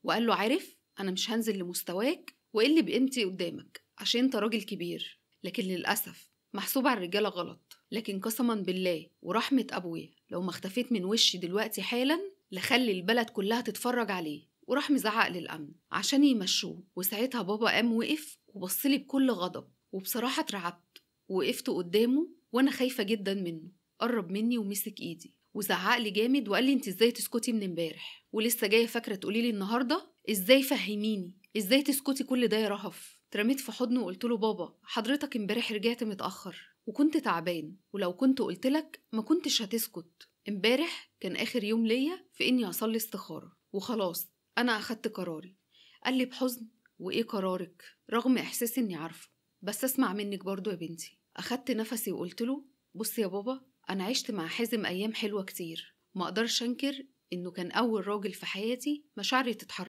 وقال له عارف أنا مش هنزل لمستواك وإيه بقيمتي قدامك عشان أنت راجل كبير، لكن للأسف محسوب على الرجالة غلط. لكن قسما بالله ورحمة أبويا لو ما اختفيت من وشي دلوقتي حالا لخلي البلد كلها تتفرج عليه. وراح مزعق للأمن عشان يمشوه، وساعتها بابا قام وقف وبصلي بكل غضب، وبصراحة اترعبت ووقفت قدامه وأنا خايفة جدا منه. قرب مني ومسك إيدي وزعق لي جامد وقال لي انت ازاي تسكتي من امبارح ولسه جايه فاكره تقولي لي النهارده؟ ازاي؟ فهميني ازاي تسكتي كل ده يا رهف؟ اترميت في حضنه وقلت له بابا حضرتك امبارح رجعت متاخر وكنت تعبان، ولو كنت قلت لك ما كنتش هتسكت. امبارح كان اخر يوم ليا في اني اصلي استخاره وخلاص انا اخدت قراري. قال لي بحزن وايه قرارك؟ رغم احساسي اني عارفه بس اسمع منك برضو يا بنتي. اخدت نفسي وقلت له بص يا بابا أنا عشت مع حازم أيام حلوة كتير، ما أقدرش أنكر إنه كان أول راجل في حياتي مشاعري تتحرك